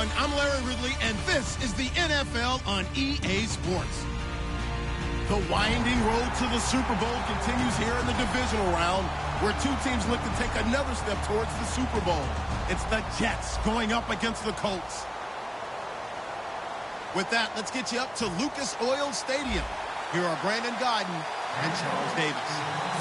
everyone. I'm Larry Ridley, and this is the NFL on EA Sports. The winding road to the Super Bowl continues here in the divisional round, where two teams look to take another step towards the Super Bowl. It's the Jets going up against the Colts. With that, let's get you up to Lucas Oil Stadium. Here are Brandon Gaudin and Charles Davis.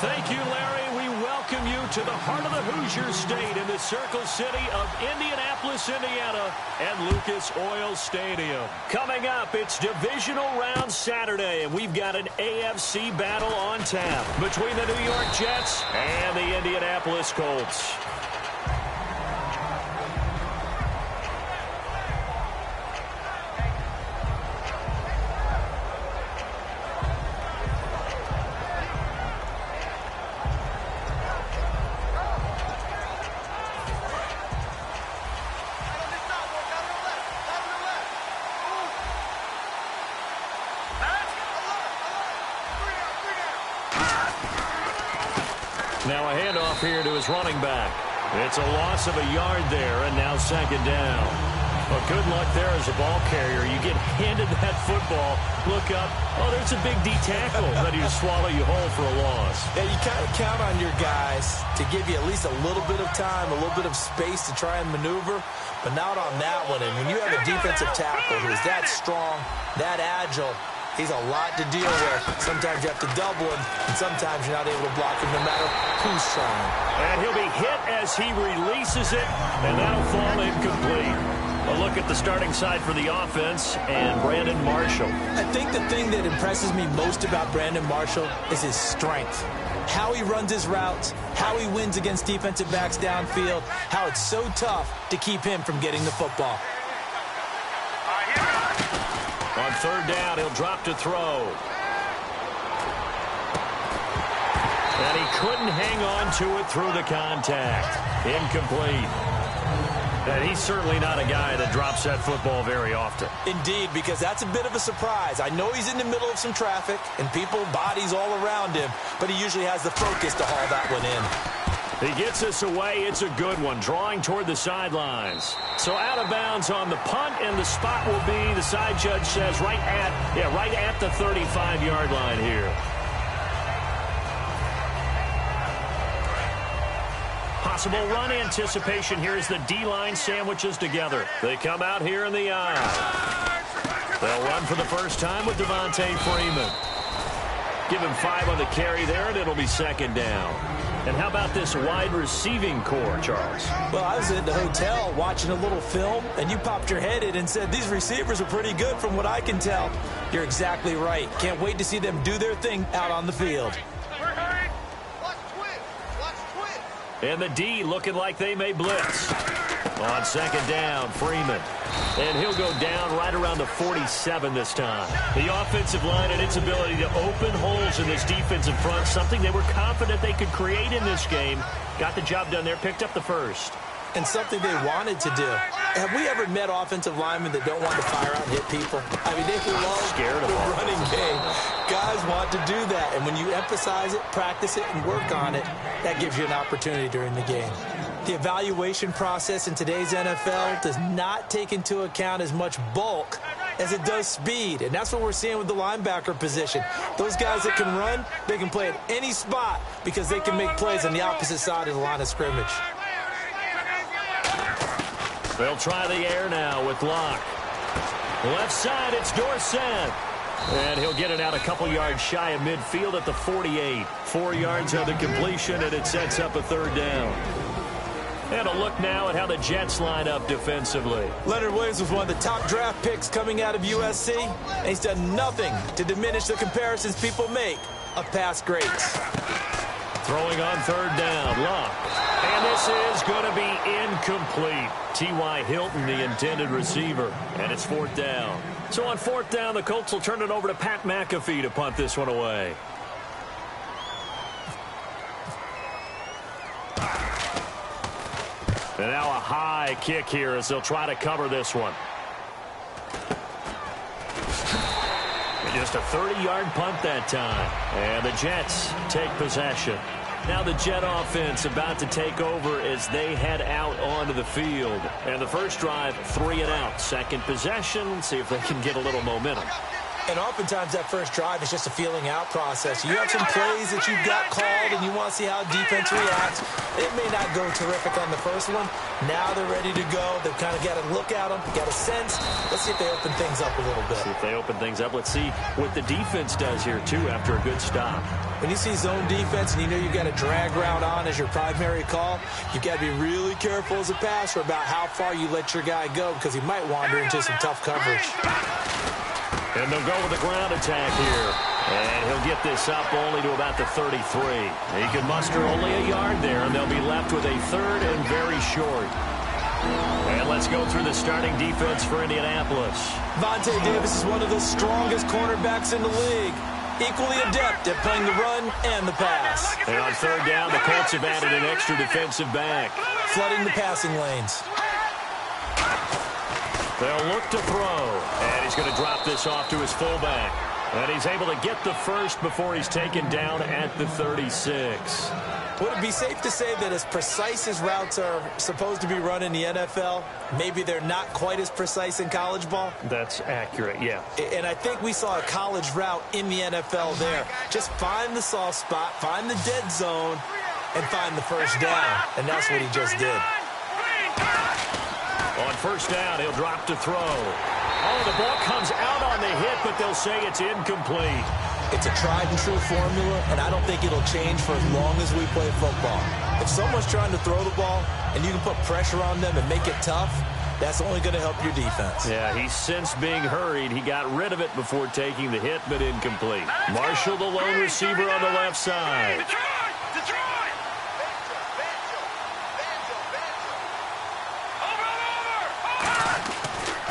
Thank you, Larry. We welcome you to the heart of the Hoosier State in the Circle City of Indianapolis, Indiana, and Lucas Oil Stadium. Coming up, it's Divisional Round Saturday, and we've got an AFC battle on tap between the New York Jets and the Indianapolis Colts. Now a handoff here to his running back. It's a loss of a yard there, and now second down. Well, good luck there as a ball carrier. You get handed that football, look up, oh, there's a big D tackle ready to swallow you whole for a loss. Yeah, you kind of count on your guys to give you at least a little bit of time, a little bit of space to try and maneuver, but not on that one. And when you have a defensive tackle who's that strong, that agile, he's a lot to deal with. Sometimes you have to double him, and sometimes you're not able to block him no matter who's trying. And he'll be hit as he releases it, and that'll fall incomplete. A look at the starting side for the offense and Brandon Marshall. I think the thing that impresses me most about Brandon Marshall is his strength. How he runs his routes, how he wins against defensive backs downfield, how it's so tough to keep him from getting the football. On third down, he'll drop to throw. And he couldn't hang on to it through the contact. Incomplete. And he's certainly not a guy that drops that football very often. Indeed, because that's a bit of a surprise. I know he's in the middle of some traffic and people, bodies all around him, but he usually has the focus to haul that one in. He gets us away. It's a good one, drawing toward the sidelines. So out of bounds on the punt, and the spot will be, the side judge says, right at the 35-yard line here. Possible run anticipation here as the D-line sandwiches together. They come out here in the eye. They'll run for the first time with Devontae Freeman. Give him 5 on the carry there, and it'll be second down. And how about this wide receiving core, Charles? Well, I was at the hotel watching a little film, and you popped your head in and said, these receivers are pretty good from what I can tell. You're exactly right. Can't wait to see them do their thing out on the field. And the D looking like they may blitz. On second down, Freeman. And he'll go down right around the 47 this time. The offensive line and its ability to open holes in this defensive front, something they were confident they could create in this game. Got the job done there, picked up the first. And something they wanted to do. Have we ever met offensive linemen that don't want to fire out and hit people? I mean, they love the running game. Guys want to do that. And when you emphasize it, practice it, and work on it, that gives you an opportunity during the game. The evaluation process in today's NFL does not take into account as much bulk as it does speed. And that's what we're seeing with the linebacker position. Those guys that can run, they can play at any spot because they can make plays on the opposite side of the line of scrimmage. They'll try the air now with Locke. Left side, it's Dorsett. And he'll get it out a couple yards shy of midfield at the 48. 4 yards on the completion, and it sets up a third down. And a look now at how the Jets line up defensively. Leonard Williams was one of the top draft picks coming out of USC, and he's done nothing to diminish the comparisons people make of past greats. Throwing on third down, Locke. And this is going to be incomplete. T.Y. Hilton, the intended receiver, and it's fourth down. So on fourth down, the Colts will turn it over to Pat McAfee to punt this one away. And now a high kick here as they'll try to cover this one. And just a 30-yard punt that time. And the Jets take possession. Now the Jet offense about to take over as they head out onto the field. And the first drive, 3 and out. Second possession, see if they can get a little momentum. And oftentimes that first drive is just a feeling out process. You have some plays that you've got called and you want to see how defense reacts. It may not go terrific on the first one. Now they're ready to go. They've kind of got to look at them, got a sense. Let's see if they open things up a little bit. See if they open things up. Let's see what the defense does here, too, after a good stop. When you see zone defense and you know you've got a drag route on as your primary call, you've got to be really careful as a passer about how far you let your guy go because he might wander into some tough coverage. And they'll go with the ground attack here. And he'll get this up only to about the 33. He can muster only a yard there, and they'll be left with a third and very short. And let's go through the starting defense for Indianapolis. Vontae Davis is one of the strongest cornerbacks in the league. Equally adept at playing the run and the pass. And on third down, the Colts have added an extra defensive back. Flooding the passing lanes. They'll look to throw, and he's going to drop this off to his fullback. And he's able to get the first before he's taken down at the 36. Would it be safe to say that as precise as routes are supposed to be run in the NFL, maybe they're not quite as precise in college ball? That's accurate, yeah. And I think we saw a college route in the NFL there. Just find the soft spot, find the dead zone, and find the first down. And that's what he just did. On first down, he'll drop to throw. Oh, the ball comes out on the hit, but they'll say it's incomplete. It's a tried-and-true formula, and I don't think it'll change for as long as we play football. If someone's trying to throw the ball and you can put pressure on them and make it tough, that's only going to help your defense. Yeah, he's since being hurried. He got rid of it before taking the hit, but incomplete. Marshall, the lone receiver on the left side.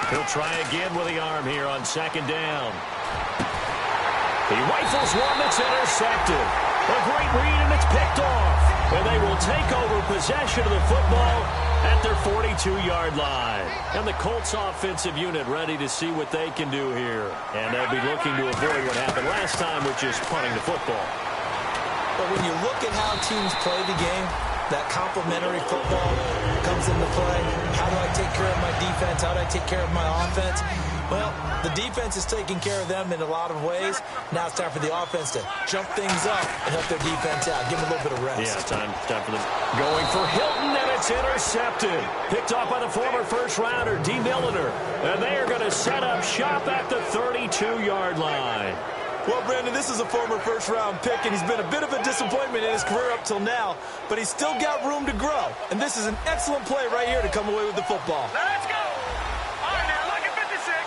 He'll try again with the arm here on second down. He rifles one that's intercepted. A great read, and it's picked off. And they will take over possession of the football at their 42-yard line. And the Colts offensive unit ready to see what they can do here. And they'll be looking to avoid what happened last time, which is punting the football. But when you look at how teams play the game, that complementary football comes into play. How do I take care of my defense? How do I take care of my offense? Well, the defense is taking care of them in a lot of ways. Now it's time for the offense to jump things up and help their defense out. Give them a little bit of rest. Yeah, time for them. Going for Hilton, and it's intercepted. Picked off by the former first-rounder, D. Milliner. And they are going to set up shop at the 32-yard line. Well, Brandon, this is a former first-round pick, and he's been a bit of a disappointment in his career up till now, but he's still got room to grow. And this is an excellent play right here to come away with the football. Let's go! All right, now, look at 56.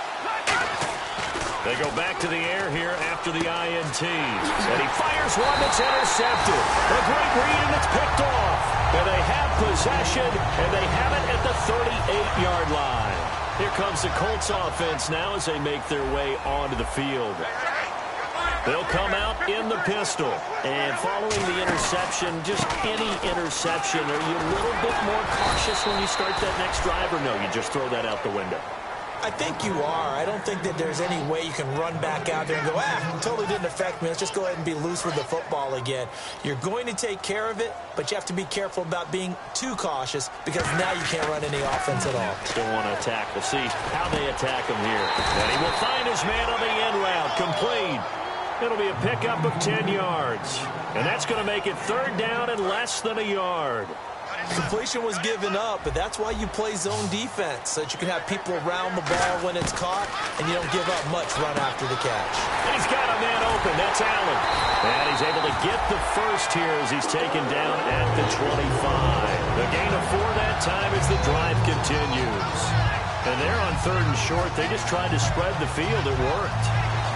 They go back to the air here after the INT. And he fires one that's intercepted. A great read, and it's picked off. And they have possession, and they have it at the 38-yard line. Here comes the Colts offense now as they make their way onto the field. They'll come out in the pistol. And following the interception, just any interception, are you a little bit more cautious when you start that next drive, or no, you just throw that out the window? I think you are. I don't think that there's any way you can run back out there and go, it totally didn't affect me. Let's just go ahead and be loose with the football again. You're going to take care of it, but you have to be careful about being too cautious because now you can't run any offense at all. Still want to attack. We'll see how they attack him here. And he will find his man on the end route. Complete. It'll be a pickup of 10 yards. And that's going to make it third down and less than a yard. Completion was given up, but that's why you play zone defense, so that you can have people around the ball when it's caught, and you don't give up much run after the catch. And he's got a man open. That's Allen. And he's able to get the first here as he's taken down at the 25. The gain of 4 that time as the drive continues. And they're on third and short. They just tried to spread the field. It worked.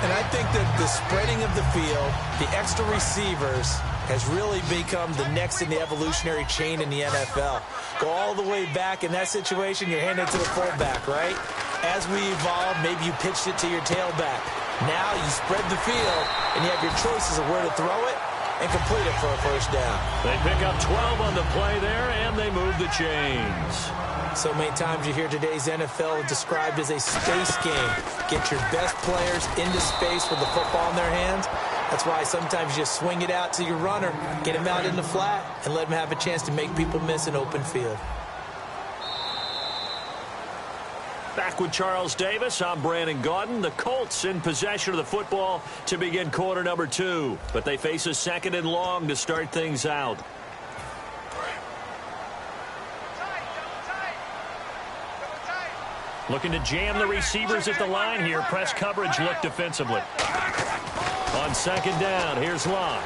And I think that the spreading of the field, the extra receivers, has really become the next in the evolutionary chain in the NFL. Go all the way back in that situation, you're handing it to the fullback, right? As we evolve, maybe you pitched it to your tailback. Now you spread the field, and you have your choices of where to throw it and complete it for a first down. They pick up 12 on the play there, and they move the chains. So many times you hear today's NFL described as a space game. Get your best players into space with the football in their hands, That's why sometimes you just swing it out to your runner, get him out in the flat, and let him have a chance to make people miss an open field. Back with Charles Davis, I'm Brandon Gaudin. The Colts in possession of the football to begin quarter number 2. But they face a 2nd and long to start things out. Looking to jam the receivers at the line here. Press coverage look defensively. On 2nd down, here's Locke.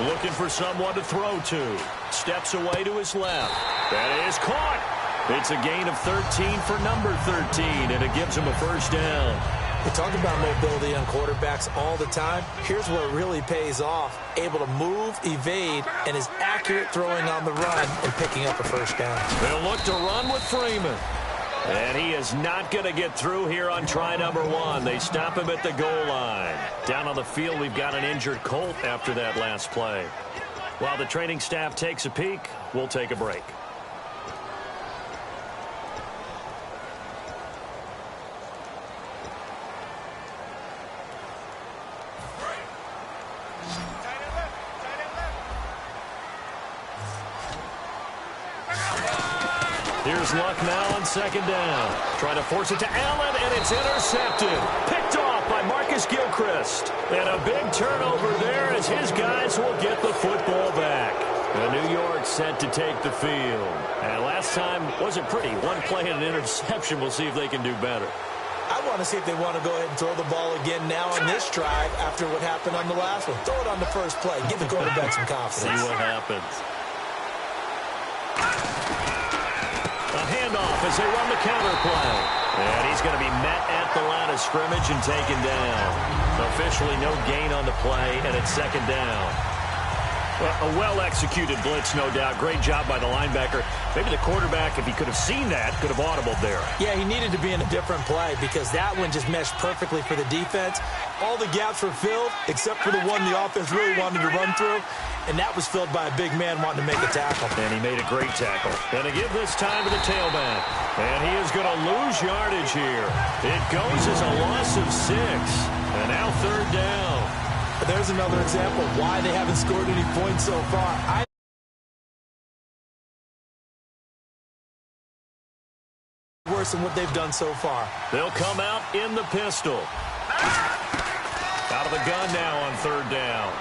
Looking for someone to throw to. Steps away to his left. That is caught. It's a gain of 13 for number 13, and it gives him a first down. We talk about mobility on quarterbacks all the time. Here's where it really pays off. Able to move, evade, and is accurate throwing on the run and picking up a first down. They'll look to run with Freeman. And he is not going to get through here on try number 1. They stop him at the goal line. Down on the field, we've got an injured Colt after that last play. While the training staff takes a peek, we'll take a break. Here's Luck now on 2nd down. Trying to force it to Allen, and it's intercepted. Picked off by Marcus Gilchrist. And a big turnover there as his guys will get the football back. And New York set to take the field. And last time wasn't pretty. One play and an interception. We'll see if they can do better. I want to see if they want to go ahead and throw the ball again now on this drive after what happened on the last one. Throw it on the first play. Give the quarterback some confidence. See what happens. A handoff as they run the counter play. And he's going to be met at the line of scrimmage and taken down. Officially no gain on the play, and it's 2nd down. Well, a well-executed blitz, no doubt. Great job by the linebacker. Maybe the quarterback, if he could have seen that, could have audibled there. Yeah, he needed to be in a different play because that one just meshed perfectly for the defense. All the gaps were filled except for the one the offense really wanted to run through, and that was filled by a big man wanting to make a tackle. And he made a great tackle. And to give this time to the tailback. And he is going to lose yardage here. It goes as a loss of 6. And now 3rd down. There's another example of why they haven't scored any points so far. Worse than what they've done so far. They'll come out in the pistol. Out of the gun now on 3rd down.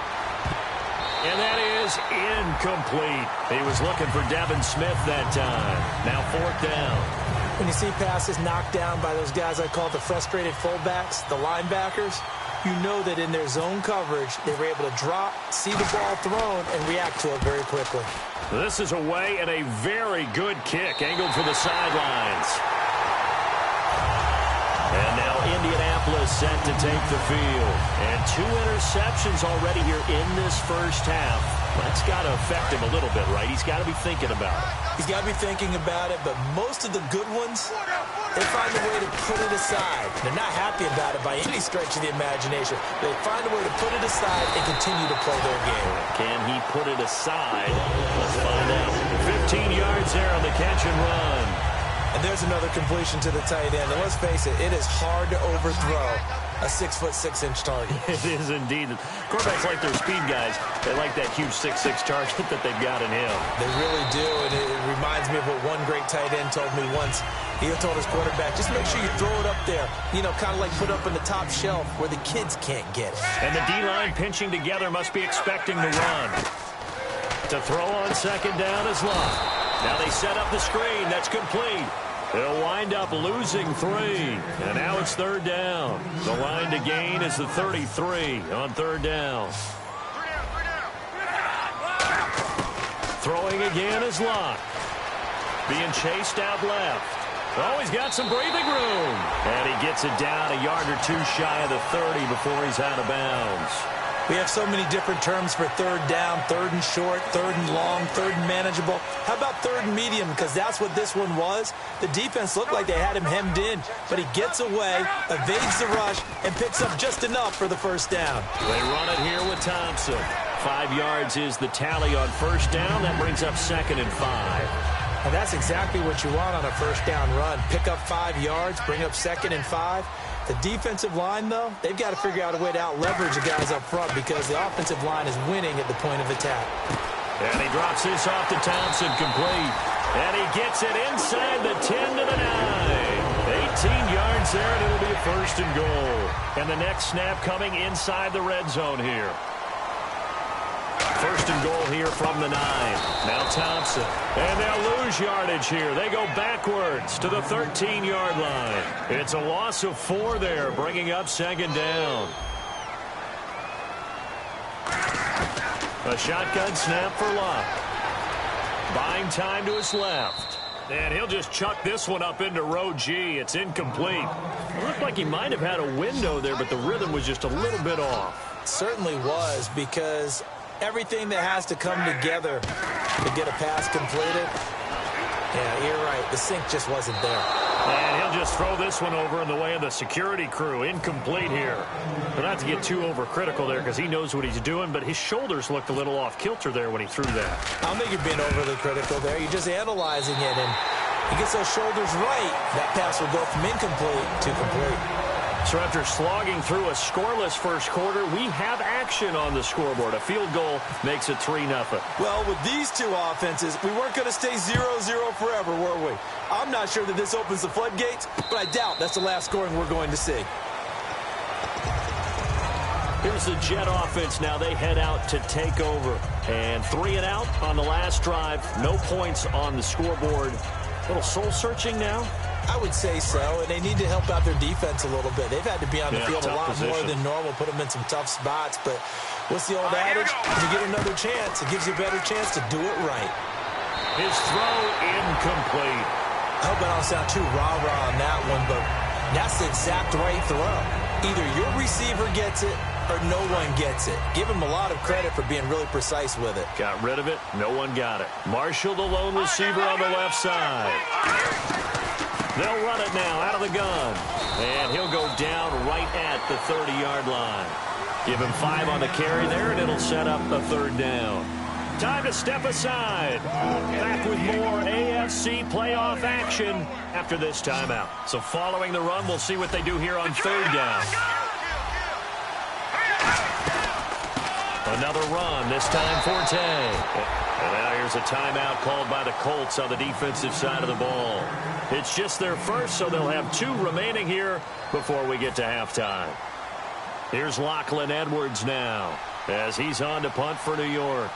And that is incomplete. He was looking for Devin Smith that time. Now 4th down. When you see passes knocked down by those guys I call the frustrated fullbacks, the linebackers, you know that in their zone coverage, they were able to drop, see the ball thrown, and react to it very quickly. This is away and a very good kick, angled for the sidelines. And now Indianapolis set to take the field. And 2 interceptions already here in this first half. That's got to affect him a little bit, right? He's got to be thinking about it. He's got to be thinking about it, but most of the good ones, they find a way to put it aside. They're not happy about it by any stretch of the imagination. They find a way to put it aside and continue to play their game. Can he put it aside? Let's find out. 15 yards there on the catch and run. And there's another completion to the tight end. And let's face it is hard to overthrow a 6'6" target. It is indeed. Quarterbacks like their speed guys. They like that huge 6'6" target that they've got in him. They really do, and it reminds me of what one great tight end told me once. He told his quarterback, just make sure you throw it up there, you know, kind of like put up on the top shelf where the kids can't get it. And the D-line pinching together must be expecting the run. To throw on 2nd down is Luck. Now they set up the screen. That's complete. They'll wind up losing 3. And now it's 3rd down. The line to gain is the 33 on 3rd down. Throwing again is Luck. Being chased out left. Oh, he's got some breathing room. And he gets it down a yard or 2 shy of the 30 before he's out of bounds. We have so many different terms for 3rd down, 3rd and short, 3rd and long, 3rd and manageable. How about 3rd and medium? Because that's what this one was. The defense looked like they had him hemmed in, but he gets away, evades the rush, and picks up just enough for the first down. They run it here with Thompson. 5 yards is the tally on 1st down. That brings up 2nd and 5. And that's exactly what you want on a first down run. Pick up 5 yards, bring up 2nd and 5. The defensive line, though, they've got to figure out a way to out-leverage the guys up front because the offensive line is winning at the point of attack. And he drops this off to Thompson, complete. And he gets it inside the 10 to the 9. 18 yards there, and it'll be a 1st and goal. And the next snap coming inside the red zone here. 1st and goal here from the 9. Now Thompson. And they'll lose yardage here. They go backwards to the 13-yard line. It's a loss of 4 there, bringing up 2nd down. A shotgun snap for Luck. Buying time to his left. And he'll just chuck this one up into row G. It's incomplete. It looked like he might have had a window there, but the rhythm was just a little bit off. It certainly was, because everything that has to come together to get a pass completed, yeah, you're right. The sync just wasn't there. And he'll just throw this one over in the way of the security crew. Incomplete here. But not to get too overcritical there because he knows what he's doing, but his shoulders looked a little off kilter there when he threw that. I don't think you're being overly critical there. You're just analyzing it, and he gets those shoulders right. That pass will go from incomplete to complete. So after slogging through a scoreless first quarter, we have action on the scoreboard. A field goal makes it 3-0. Well, with these two offenses, we weren't going to stay 0-0 forever, were we? I'm not sure that this opens the floodgates, but I doubt that's the last scoring we're going to see. Here's the Jet offense now. They head out to take over. And 3 and out on the last drive. No points on the scoreboard. A little soul-searching now. I would say so, and they need to help out their defense a little bit. They've had to be on the field a lot more than normal, put them in some tough spots. But what's the old adage? If you get another chance, it gives you a better chance to do it right. His throw incomplete. I hope I don't sound too rah-rah on that one, but that's the exact right throw. Either your receiver gets it or no one gets it. Give him a lot of credit for being really precise with it. Got rid of it. No one got it. Marshall, the lone receiver on the left side. They'll run it now out of the gun. And he'll go down right at the 30-yard line. Give him 5 on the carry there, and it'll set up a 3rd down. Time to step aside. Back with more AFC playoff action after this timeout. So following the run, we'll see what they do here on 3rd down. Another run, this time Forte. And now here's a timeout called by the Colts on the defensive side of the ball. It's just their first, so they'll have 2 remaining here before we get to halftime. Here's Lachlan Edwards now as he's on to punt for New York.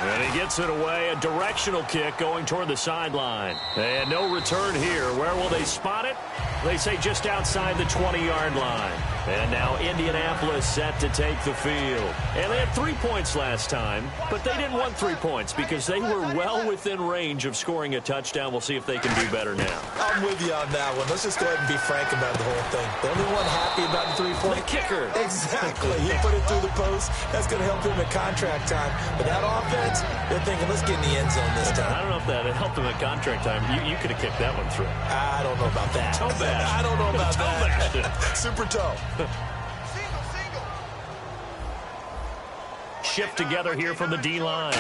And he gets it away, a directional kick going toward the sideline. And no return here. Where will they spot it? They say just outside the 20-yard line. And now Indianapolis set to take the field. And they had 3 points last time, but they didn't want 3 points because they were well within range of scoring a touchdown. We'll see if they can do better now. I'm with you on that one. Let's just go ahead and be frank about the whole thing. The only one happy about the 3-point. The kicker. Exactly. He put it through the post. That's going to help him at contract time. But that offense, they're thinking, let's get in the end zone this time. I don't know if that helped him at contract time. You could have kicked that one through. I don't know about that. Toe bash. I don't know about that. Super toe. Shift together here from the D-line.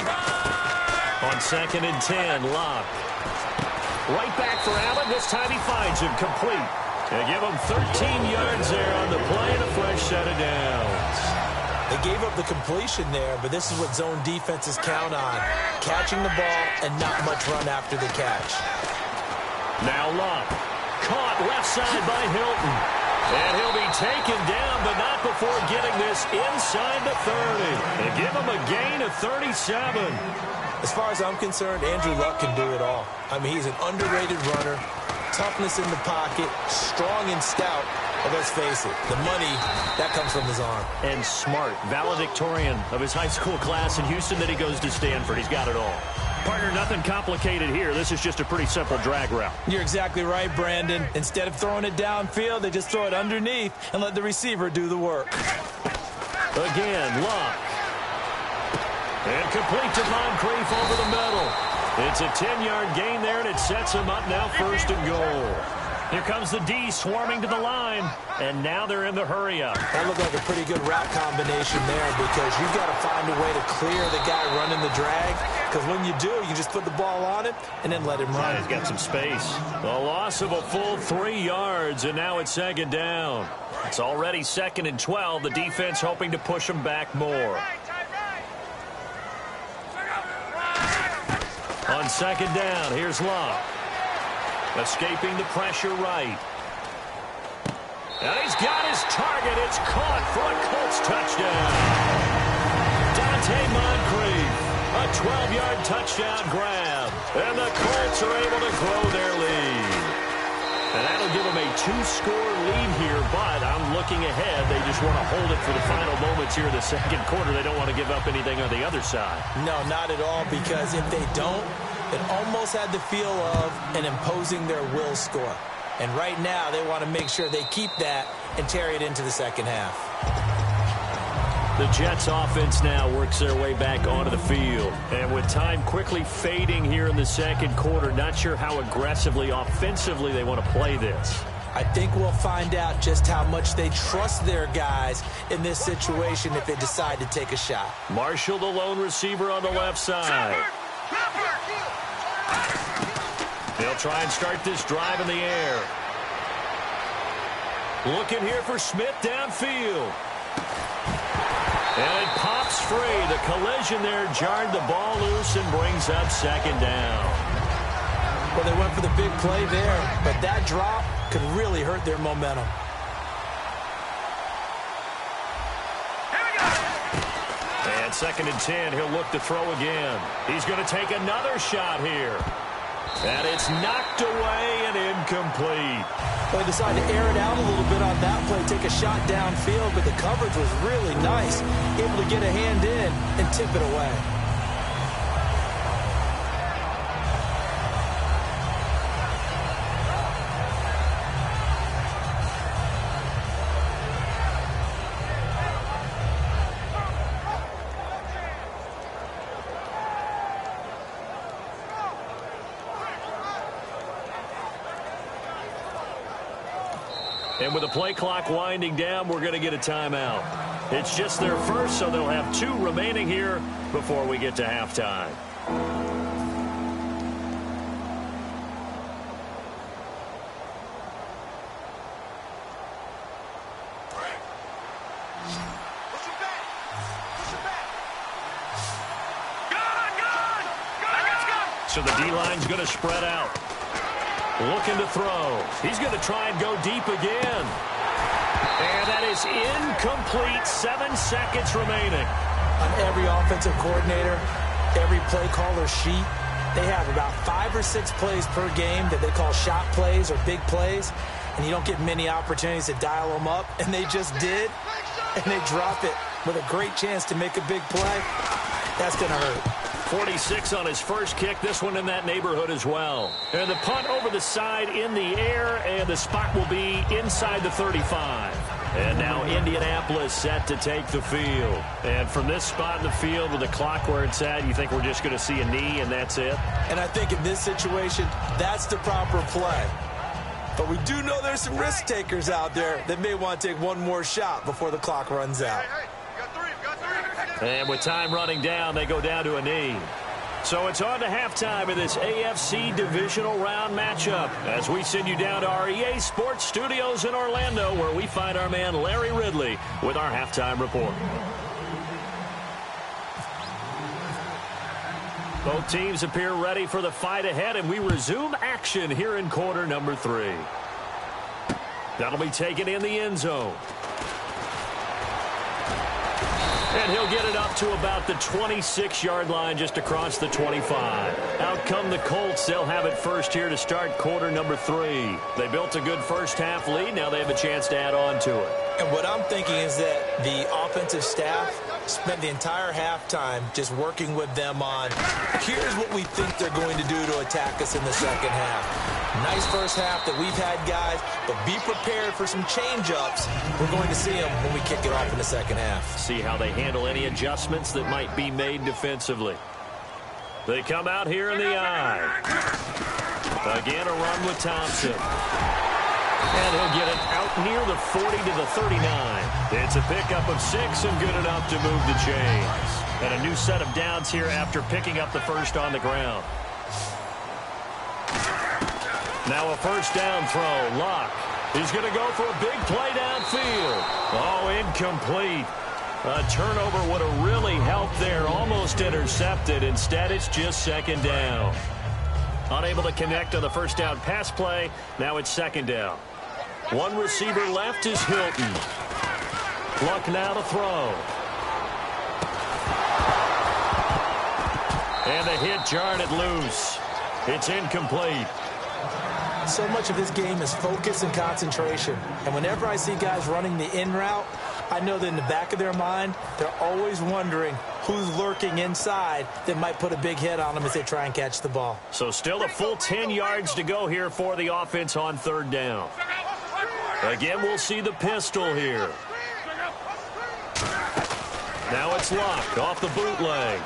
On 2nd and 10, Locke. Right back for Allen. This time he finds him complete. They give him 13 yards there on the play and a fresh set of downs. They gave up the completion there, but this is what zone defenses count on. Catching the ball and not much run after the catch. Now Locke. Caught left side by Hilton. And he'll be taken down, but not before getting this inside the 30. They give him a gain of 37. As far as I'm concerned, Andrew Luck can do it all. I mean, he's an underrated runner. Toughness in the pocket, strong and stout. But let's face it, the money, that comes from his arm. And smart, valedictorian of his high school class in Houston, then he goes to Stanford. He's got it all. Partner, nothing complicated here. This is just a pretty simple drag route. You're exactly right, Brandon. Instead of throwing it downfield, they just throw it underneath and let the receiver do the work. Again, Luck. And complete to Moncrief over the middle. It's a 10-yard gain there, and it sets him up now 1st and goal. Here comes the D swarming to the line, and now they're in the hurry-up. That looked like a pretty good route combination there because you've got to find a way to clear the guy running the drag, because when you do, you just put the ball on him and then let him run. Yeah, he's got some space. A loss of a full 3 yards, and now it's second down. It's already 2nd and 12. The defense hoping to push them back more. On second down, here's Luck. Escaping the pressure right. And he's got his target. It's caught for a Colts touchdown. Dante Moncrief, a 12-yard touchdown grab. And the Colts are able to grow their lead. And that'll give them a 2-score lead here, but I'm looking ahead. They just want to hold it for the final moments here in the second quarter. They don't want to give up anything on the other side. No, not at all, because if they don't, it almost had the feel of an imposing their will score. And right now, they want to make sure they keep that and carry it into the second half. The Jets offense now works their way back onto the field. And with time quickly fading here in the second quarter, not sure how aggressively, offensively they want to play this. I think we'll find out just how much they trust their guys in this situation if they decide to take a shot. Marshall, the lone receiver on the left side. They'll try and start this drive in the air. Looking here for Smith downfield. And it pops free. The collision there jarred the ball loose and brings up second down. Well, they went for the big play there, but that drop could really hurt their momentum. And 2nd and 10, he'll look to throw again. He's going to take another shot here. And it's knocked away and incomplete. Well, they decided to air it out a little bit on that play, take a shot downfield, but the coverage was really nice, able to get a hand in and tip it away. And with the play clock winding down, we're going to get a timeout. It's just their first, so they'll have 2 remaining here before we get to halftime. So the D-line's going to spread out. Looking to throw. He's going to try and go deep again. And that is incomplete. 7 seconds remaining. On every offensive coordinator, every play caller sheet, they have about 5 or 6 plays per game that they call shot plays or big plays. And you don't get many opportunities to dial them up. And they just did. And they drop it with a great chance to make a big play. That's going to hurt. 46 on his first kick. This one in that neighborhood as well. And the punt over the side in the air, and the spot will be inside the 35. And now Indianapolis set to take the field. And from this spot in the field with the clock where it's at, you think we're just going to see a knee and that's it? And I think in this situation, that's the proper play. But we do know there's some risk takers out there that may want to take one more shot before the clock runs out. And with time running down, they go down to a knee. So it's on to halftime of this AFC divisional round matchup as we send you down to our EA Sports Studios in Orlando, where we find our man Larry Ridley with our halftime report. Both teams appear ready for the fight ahead, and we resume action here in quarter number 3. That'll be taken in the end zone. And he'll get it up to about the 26-yard line, just across the 25. Out come the Colts. They'll have it first here to start quarter number 3. They built a good first-half lead. Now they have a chance to add on to it. And what I'm thinking is that the offensive staff spent the entire halftime just working with them on, here's what we think they're going to do to attack us in the second half. Nice first half that we've had, guys, but be prepared for some change-ups. We're going to see them when we kick it off in the second half. See how they handle any adjustments that might be made defensively. They come out here in the eye. Again, a run with Thompson. And he'll get it out near the 40 to the 39. It's a pickup of 6 and good enough to move the chains. And a new set of downs here after picking up the first on the ground. Now a first down throw. Locke. He's going to go for a big play downfield. Oh, incomplete. A turnover would have really helped there. Almost intercepted. Instead, it's just second down. Unable to connect on the first down pass play. Now it's second down. One receiver left is Hilton. Luck now to throw. And the hit jarred it loose. It's incomplete. So much of this game is focus and concentration. And whenever I see guys running the in route, I know that in the back of their mind, they're always wondering who's lurking inside that might put a big hit on them as they try and catch the ball. So still a full 10 yards to go here for the offense on third down. Again, we'll see the pistol here. Now it's Luck off the bootleg.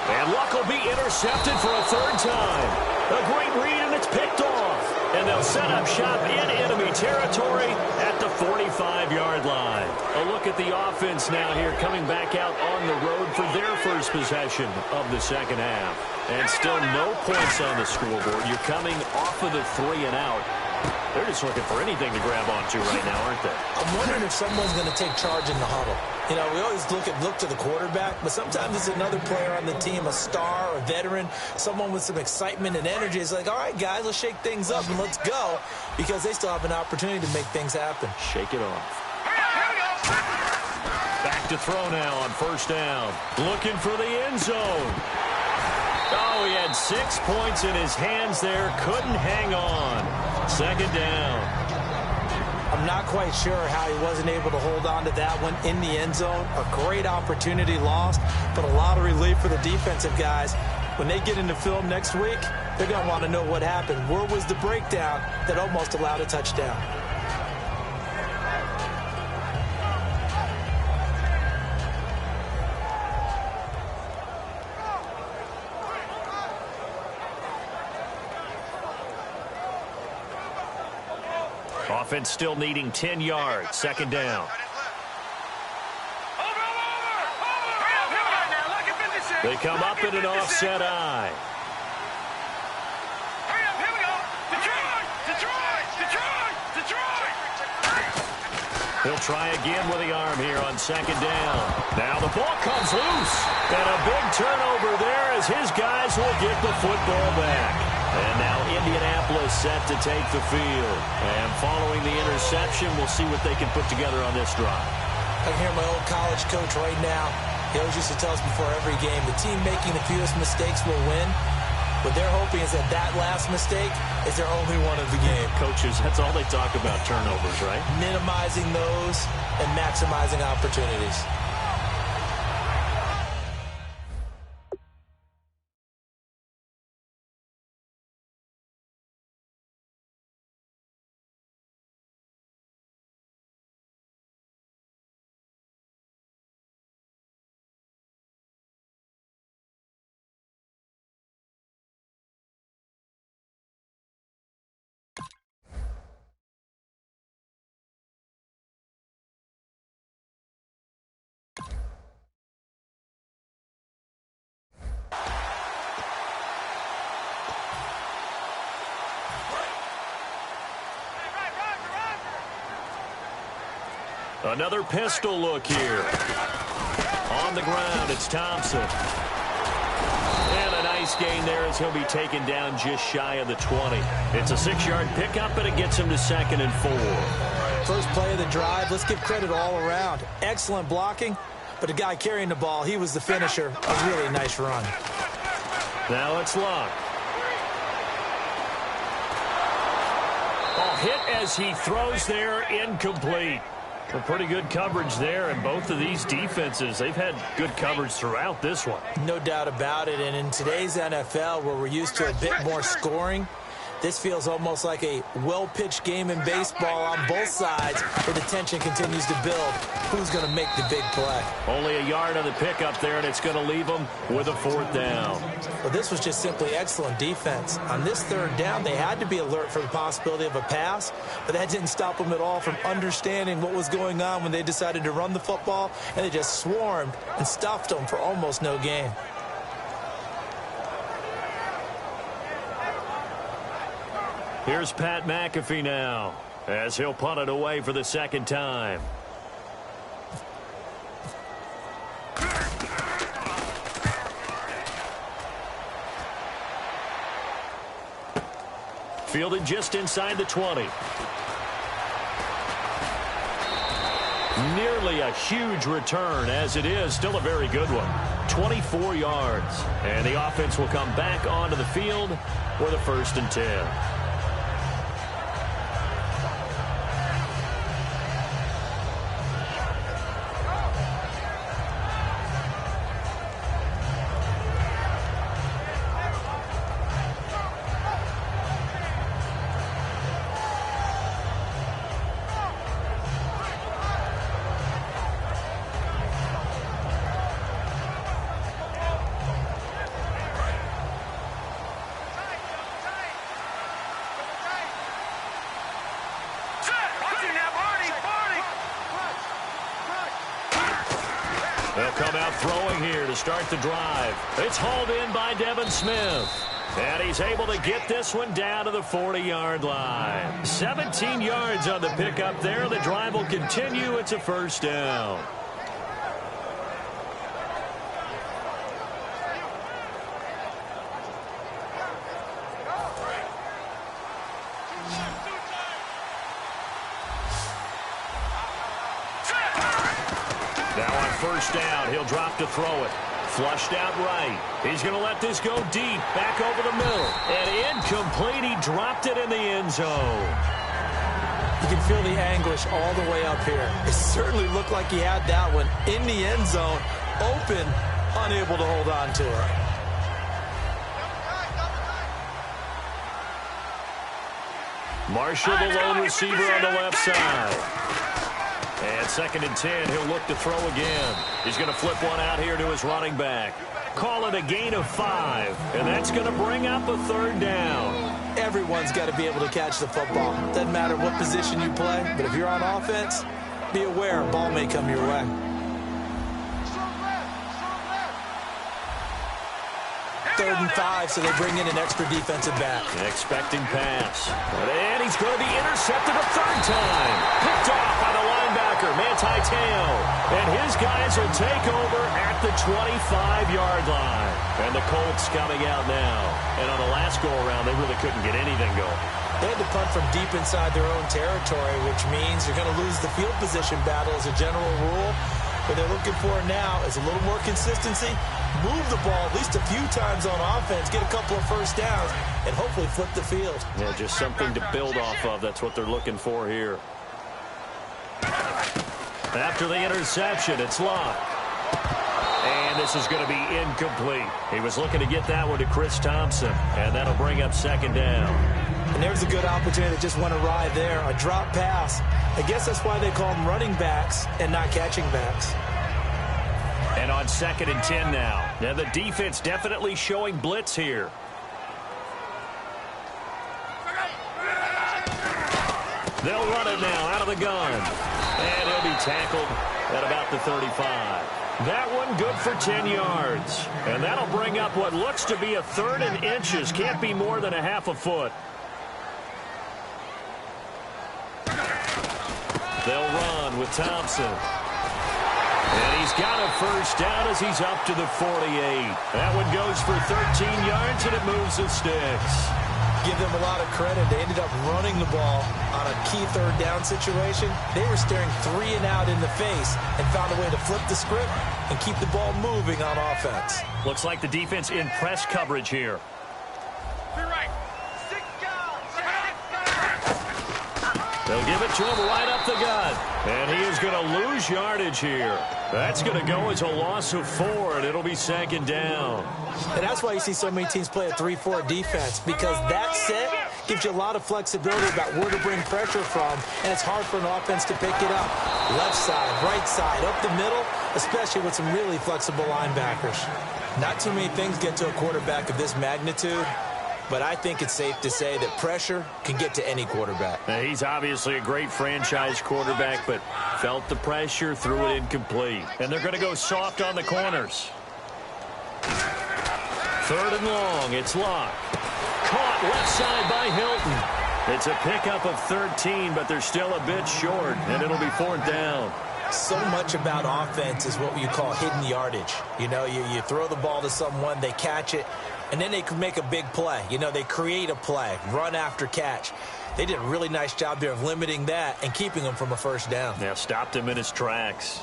And Luck will be intercepted for a third time. A great read, and it's picked off. And they'll set up shop in enemy territory at the 45-yard line. A look at the offense now here coming back out on the road for their first possession of the second half. And still no points on the scoreboard. You're coming off of the 3 and out. They're just looking for anything to grab onto right now, aren't they? I'm wondering if someone's going to take charge in the huddle. You know, we always look to the quarterback, but sometimes it's another player on the team, a star, a veteran, someone with some excitement and energy. It's like, all right, guys, let's shake things up and let's go, because they still have an opportunity to make things happen. Shake it off. Back to throw now on first down. Looking for the end zone. Oh, he had 6 points in his hands there. Couldn't hang on. Second down. I'm not quite sure how he wasn't able to hold on to that one in the end zone. A great opportunity lost, but a lot of relief for the defensive guys. When they get into film next week, they're going to want to know what happened. Where was the breakdown that almost allowed a touchdown? Offense still needing 10 yards. Second down. They come up in an offset eye. He'll try again with the arm here on second down. Now the ball comes loose. And a big turnover there as his guys will get the football back. And now Indianapolis set to take the field. And following the interception, we'll see what they can put together on this drive. I can hear my old college coach right now. He always used to tell us before every game, the team making the fewest mistakes will win. What they're hoping is that that last mistake is their only one of the game. Coaches, that's all they talk about, turnovers, right? Minimizing those and maximizing opportunities. Another pistol look here. On the ground, it's Thompson. And a nice gain there as he'll be taken down just shy of the 20. It's a 6-yard pickup, and it gets him to 2nd and 4. First play of the drive, let's give credit all around. Excellent blocking, but the guy carrying the ball, he was the finisher. A really nice run. Now it's Luck. Oh, hit as he throws there, incomplete. A pretty good coverage there, and both of these defenses, they've had good coverage throughout this one. No doubt about it, and in today's NFL, where we're used to a bit more scoring, This feels almost like a well-pitched game in baseball on both sides, where the tension continues to build. Who's going to make the big play? Only a yard on the pickup there, and it's going to leave them with a 4th down. Well, this was just simply excellent defense. On this 3rd down, they had to be alert for the possibility of a pass, but that didn't stop them at all from understanding what was going on when they decided to run the football, and they just swarmed and stuffed them for almost no gain. Here's Pat McAfee now, as he'll punt it away for the 2nd time. Fielded just inside the 20. Nearly a huge return, as it is still a very good one. 24 yards. And the offense will come back onto the field with a 1st and 10. They'll come out throwing here to start the drive. It's hauled in by Devin Smith. And he's able to get this one down to the 40-yard line. 17 yards on the pickup there. The drive will continue. It's a 1st down. Now on 1st down, he'll drop to throw it. Flushed out right. He's going to let this go deep. Back over the middle. And incomplete. He dropped it in the end zone. You can feel the anguish all the way up here. It certainly looked like he had that one in the end zone, open, unable to hold on to it. Marshall, the lone receiver on the left side. And 2nd and 10, he'll look to throw again. He's going to flip one out here to his running back. Call it a gain of 5, and that's going to bring up a 3rd down. Everyone's got to be able to catch the football. Doesn't matter what position you play, but if you're on offense, be aware a ball may come your way. Third and 5, so they bring in an extra defensive back. Expecting pass. And he's going to be intercepted a 3rd time. Picked off by the linebacker, Manti Te'o. And his guys will take over at the 25-yard line. And the Colts coming out now. And on the last go-around, they really couldn't get anything going. They had to punt from deep inside their own territory, which means you're going to lose the field position battle as a general rule. What they're looking for now is a little more consistency, move the ball at least a few times on offense, get a couple of 1st downs, and hopefully flip the field. Yeah, just something to build off of. That's what they're looking for here. After the interception, it's Luck. And this is going to be incomplete. He was looking to get that one to Chris Thompson, and that'll bring up 2nd down. And there's a good opportunity that just went awry there, a drop pass. I guess that's why they call them running backs and not catching backs. And on 2nd and 10 now. Now the defense definitely showing blitz here. They'll run it now out of the gun. And he'll be tackled at about the 35. That one good for 10 yards. And that'll bring up what looks to be a 3rd and inches. Can't be more than a half a foot. They'll run with Thompson. And he's got a 1st down as he's up to the 48. That one goes for 13 yards, and it moves the sticks. Give them a lot of credit. They ended up running the ball on a key 3rd down situation. They were staring 3 and out in the face and found a way to flip the script and keep the ball moving on offense. Looks like the defense in press coverage here. They'll give it to him right up the gut. And he is going to lose yardage here. That's going to go as a loss of 4, and it'll be 2nd down. And that's why you see so many teams play a 3-4 defense, because that set gives you a lot of flexibility about where to bring pressure from, and it's hard for an offense to pick it up. Left side, right side, up the middle, especially with some really flexible linebackers. Not too many things get to a quarterback of this magnitude, but I think it's safe to say that pressure can get to any quarterback. Now, he's obviously a great franchise quarterback, but felt the pressure, threw it incomplete. And they're going to go soft on the corners. 3rd and long. It's Locke. Caught left side by Hilton. It's a pickup of 13, but they're still a bit short, and it'll be 4th down. So much about offense is what you call hidden yardage. You know, you throw the ball to someone, they catch it, and then they can make a big play. You know, they create a play, run after catch. They did a really nice job there of limiting that and keeping him from a 1st down. Yeah, stopped him in his tracks.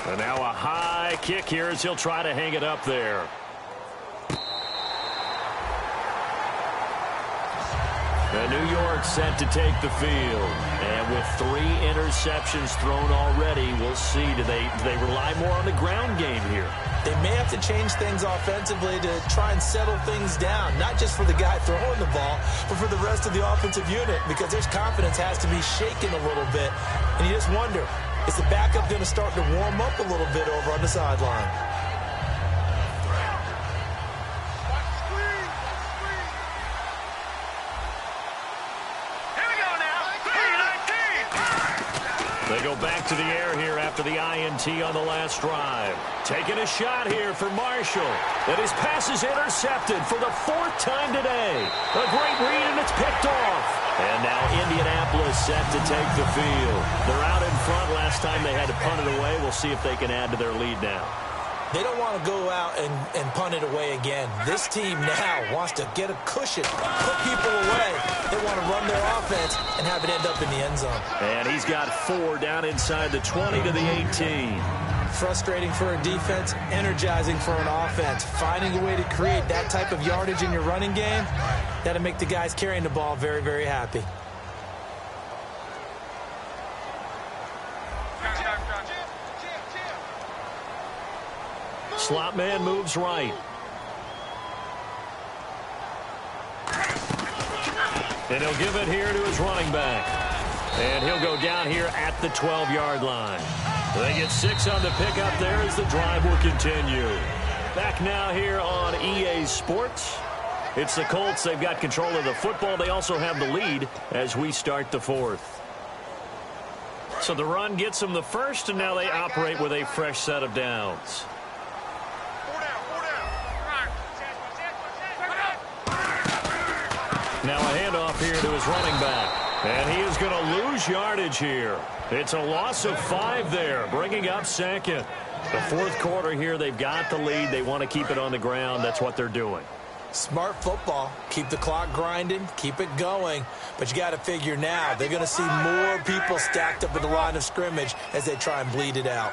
And now a high kick here as he'll try to hang it up there. And New York set to take the field. And with 3 interceptions thrown already, we'll see. Do they rely more on the ground game here? They may have to change things offensively to try and settle things down, not just for the guy throwing the ball, but for the rest of the offensive unit, because their confidence has to be shaken a little bit. And you just wonder, is the backup going to start to warm up a little bit over on the sideline? They go back to the air here after the INT on the last drive. Taking a shot here for Marshall. And his pass is intercepted for the 4th time today. A great read, and it's picked off. And now Indianapolis set to take the field. They're out in front. Last time they had to punt it away. We'll see if they can add to their lead now. They don't want to go out and punt it away again. This team now wants to get a cushion, put people away. They want to run their offense and have it end up in the end zone. And he's got 4 down inside the 20 to the 18. Frustrating for a defense, energizing for an offense. Finding a way to create that type of yardage in your running game, that'll make the guys carrying the ball very, very happy. Slot man moves right. And he'll give it here to his running back. And he'll go down here at the 12-yard line. They get 6 on the pickup there as the drive will continue. Back now here on EA Sports. It's the Colts. They've got control of the football. They also have the lead as we start the 4th. So the run gets them the first, and now they operate with a fresh set of downs. Now a handoff here to his running back. And he is going to lose yardage here. It's a loss of 5 there, bringing up 2nd. The 4th quarter here, they've got the lead. They want to keep it on the ground. That's what they're doing. Smart football. Keep the clock grinding. Keep it going. But you got to figure now, they're going to see more people stacked up at the line of scrimmage as they try and bleed it out.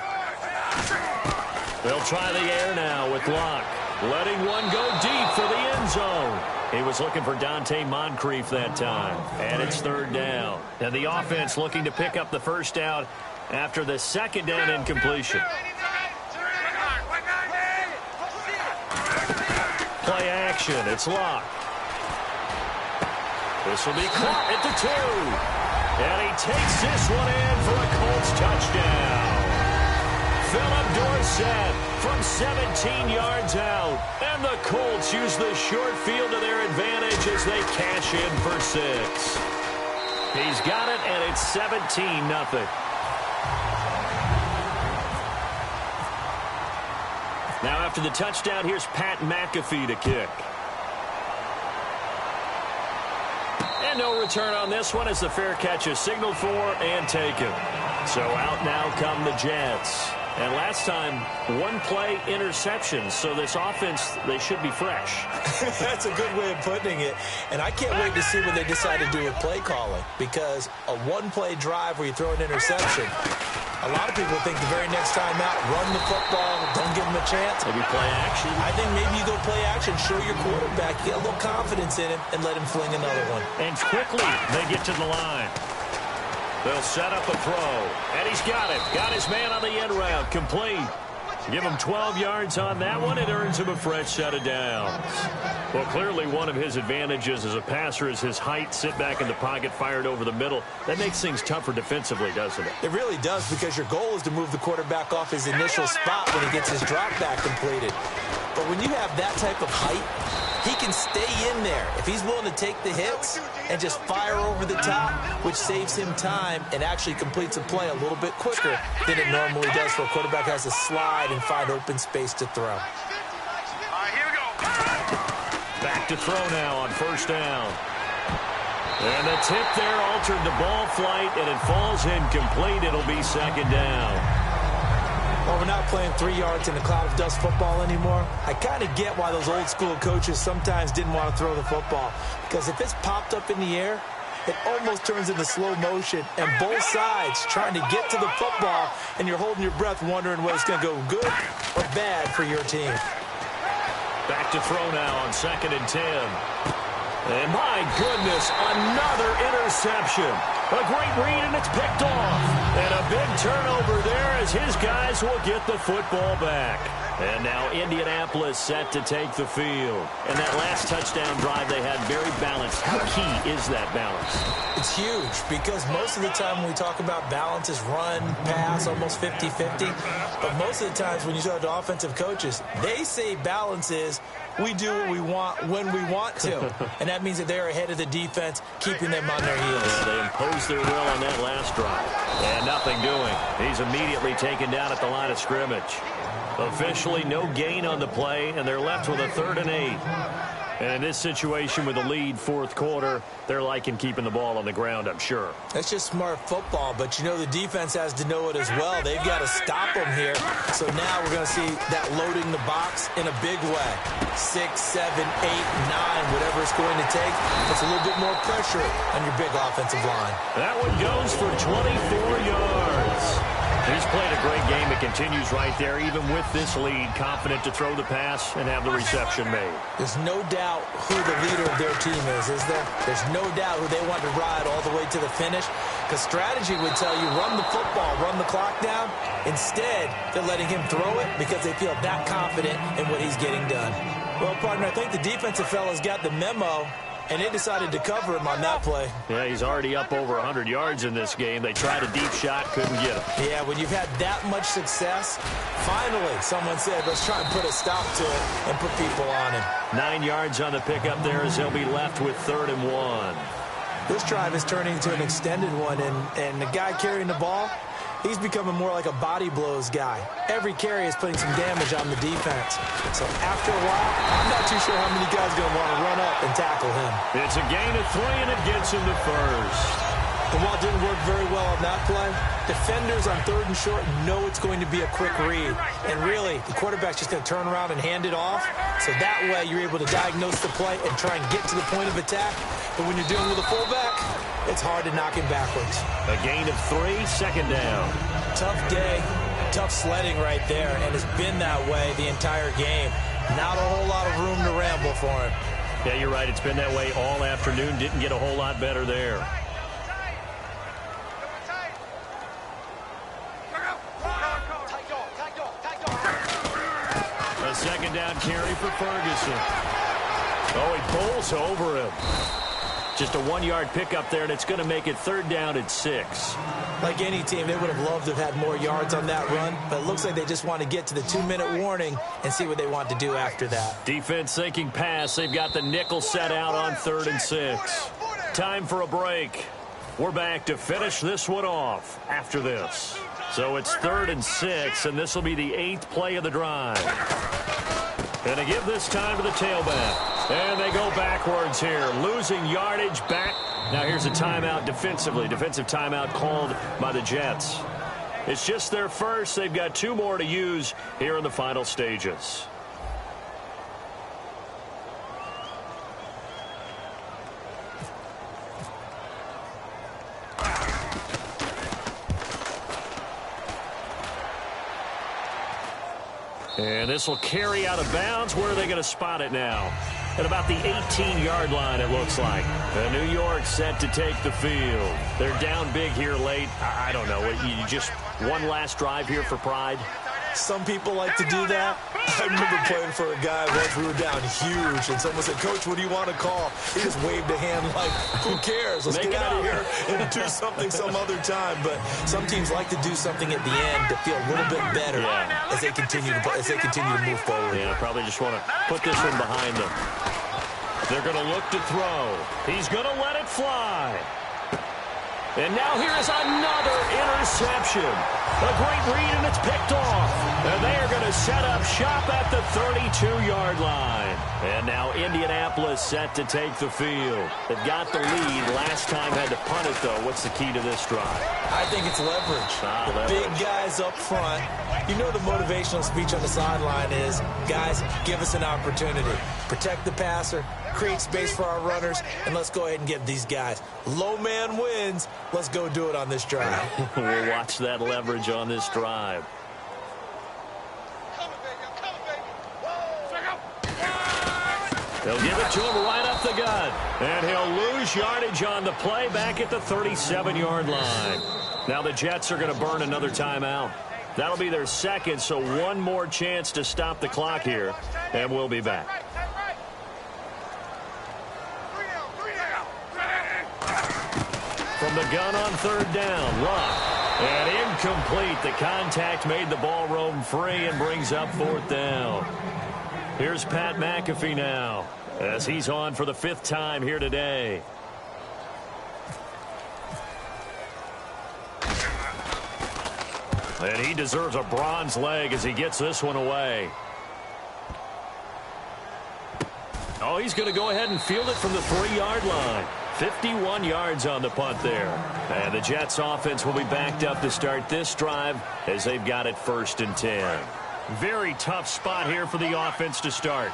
They'll try the air now with Locke. Letting one go deep for the end zone. He was looking for Dante Moncrief that time. And it's 3rd down. And the offense looking to pick up the 1st down after the 2nd down incompletion. Play action. It's Locke. This will be caught at the 2. And he takes this one in for a Colts touchdown. Philip Dorsett from 17 yards out. And the Colts use the short field to their advantage as they cash in for 6. He's got it, and it's 17-0. Now after the touchdown, here's Pat McAfee to kick. And no return on this one as the fair catch is signaled for and taken. So out now come the Jets. And last time, 1-play interception. So this offense, they should be fresh. That's a good way of putting it. And I can't wait to see what they decide to do with play calling. Because a 1-play drive where you throw an interception, a lot of people think the very next time out, run the football, don't give him a chance. Maybe play action. I think maybe you go play action, show your quarterback, get a little confidence in him, and let him fling another one. And quickly, they get to the line. They'll set up a throw. And he's got it. Got his man on the end route. Complete. Give him 12 yards on that one. It earns him a fresh set of downs. Well, clearly one of his advantages as a passer is his height. Sit back in the pocket, fired over the middle. That makes things tougher defensively, doesn't it? It really does, because your goal is to move the quarterback off his initial spot when he gets his drop back completed. But when you have that type of height, he can stay in there if he's willing to take the hits and just fire over the top, which saves him time and actually completes a play a little bit quicker than it normally does for a quarterback has to slide and find open space to throw. All right, here we go. Back to throw now on first down. And the tip there altered the ball flight, and it falls incomplete. It'll be second down. Well, we're not playing 3 yards in a cloud of dust football anymore. I kind of get why those old school coaches sometimes didn't want to throw the football, because if it's popped up in the air, it almost turns into slow motion, and both sides trying to get to the football, and you're holding your breath wondering whether it's going to go good or bad for your team. Back to throw now on 2nd and 10. And my goodness, another interception. A great read, and it's picked off. And a big turnover there as his guys will get the football back. And now Indianapolis set to take the field. And that last touchdown drive they had very balanced. How key is that balance? It's huge, because most of the time when we talk about balance is run, pass, almost 50-50. But most of the times when you talk to offensive coaches, they say balance is we do what we want when we want to. And that means that they're ahead of the defense, keeping them on their heels. Yeah, they imposed their will on that last drive. And nothing doing. He's immediately taken down at the line of scrimmage. Officially no gain on the play, and they're left with a 3rd and 8. And in this situation with a lead fourth quarter, they're liking keeping the ball on the ground, I'm sure. That's just smart football, but you know the defense has to know it as well. They've got to stop them here. So now we're going to see that loading the box in a big way. 6, 7, 8, 9, whatever it's going to take. Puts a little bit more pressure on your big offensive line. That one goes for 24 yards. He's played a great game. It continues right there, even with this lead, confident to throw the pass and have the reception made. There's no doubt who the leader of their team is there? There's no doubt who they want to ride all the way to the finish, because strategy would tell you run the football, run the clock down. Instead, they're letting him throw it because they feel that confident in what he's getting done. Well, partner, I think the defensive fellas got the memo, and they decided to cover him on that play. Yeah, he's already up over 100 yards in this game. They tried a deep shot, couldn't get him. Yeah, when you've had that much success, finally someone said, let's try and put a stop to it and put people on him. 9 yards on the pickup there as he'll be left with 3rd and 1. This drive is turning into an extended one, and the guy carrying the ball, he's becoming more like a body blows guy. Every carry is putting some damage on the defense. So after a while, I'm not too sure how many guys are going to want to run up and tackle him. It's a gain of 3, and it gets him to first. And while it didn't work very well on that play, defenders on 3rd and short know it's going to be a quick read. And really, the quarterback's just going to turn around and hand it off. So that way, you're able to diagnose the play and try and get to the point of attack. But when you're dealing with a fullback, it's hard to knock him backwards. A gain of 3, 2nd down. Tough day, tough sledding right there, and it's been that way the entire game. Not a whole lot of room to ramble for him. Yeah, you're right. It's been that way all afternoon. Didn't get a whole lot better there. A 2nd down carry for Ferguson. Oh, he pulls over him. Just a 1-yard pickup there, and it's going to make it 3rd down and 6. Like any team, they would have loved to have had more yards on that run, but it looks like they just want to get to the 2-minute warning and see what they want to do after that. Defense thinking pass. They've got the nickel set out on 3rd and 6. Time for a break. We're back to finish this one off after this. So it's 3rd and 6, and this will be the 8th play of the drive. And to give this time to the tailback. And they go backwards here, losing yardage back. Now here's a timeout defensively. Defensive timeout called by the Jets. It's just their first. They've got 2 more to use here in the final stages. And this will carry out of bounds. Where are they going to spot it now? At about the 18-yard line, it looks like. And New York set to take the field. They're down big here late. I don't know. You just one last drive here for pride? Some people like to do that. I remember playing for a guy once. We were down huge, and someone said, "Coach, what do you want to call?" He just waved a hand like, "Who cares? Let's get out of here and do something some other time." But some teams like to do something at the end to feel a little bit better as they continue to move forward. Yeah, probably just want to put this one behind them. They're going to look to throw. He's going to let it fly. And now here's another interception. A great read, and it's picked off. And they are going to set up shop at the 32-yard line. And now Indianapolis set to take the field. They've got the lead. Last time had to punt it, though. What's the key to this drive? I think it's leverage. The big guys up front. You know the motivational speech on the sideline is, guys, give us an opportunity. Protect the passer, create space for our runners, and let's go ahead and get these guys. Low man wins. Let's go do it on this drive. We'll watch that leverage on this drive. They'll give it to him right up the gut. And he'll lose yardage on the play back at the 37-yard line. Now the Jets are going to burn another timeout. That'll be their second, so one more chance to stop the clock here, and we'll be back. From the gun on third down, Luck. And incomplete. The contact made the ball roam free and brings up fourth down. Here's Pat McAfee now as he's on for the 5th time here today. And he deserves a bronze leg as he gets this one away. Oh, he's going to go ahead and field it from the 3-yard line. 51 yards on the punt there. And the Jets offense will be backed up to start this drive as they've got it 1st and 10. Very tough spot here for the offense to start.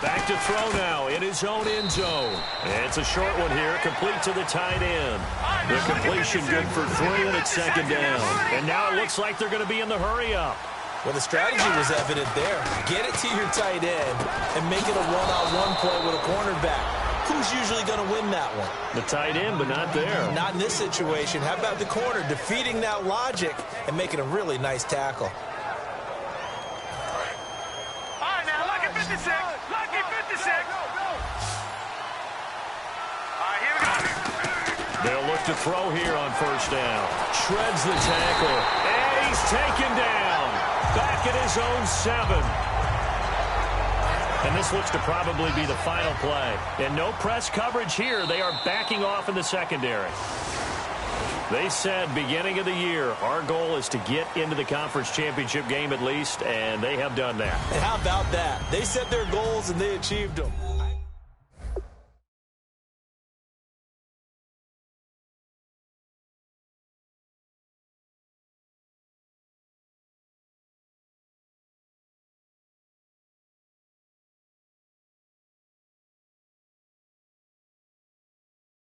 Back to throw now in his own end zone. And it's a short one here, complete to the tight end. The completion good for 3, and it's 2nd down. And now it looks like they're going to be in the hurry-up. Well, the strategy was evident there. Get it to your tight end and make it a one-on-one play with a cornerback. Who's usually going to win that one? The tight end, but not there. Not in this situation. How about the corner defeating that logic and making a really nice tackle? All right, now, lucky 56. Lucky 56. All right, here we go. They'll look to throw here on 1st down. Shreds the tackle. And he's taken down. Back at his own 7. And this looks to probably be the final play. And no press coverage here. They are backing off in the secondary. They said beginning of the year, our goal is to get into the conference championship game at least, and they have done that. And how about that? They set their goals and they achieved them.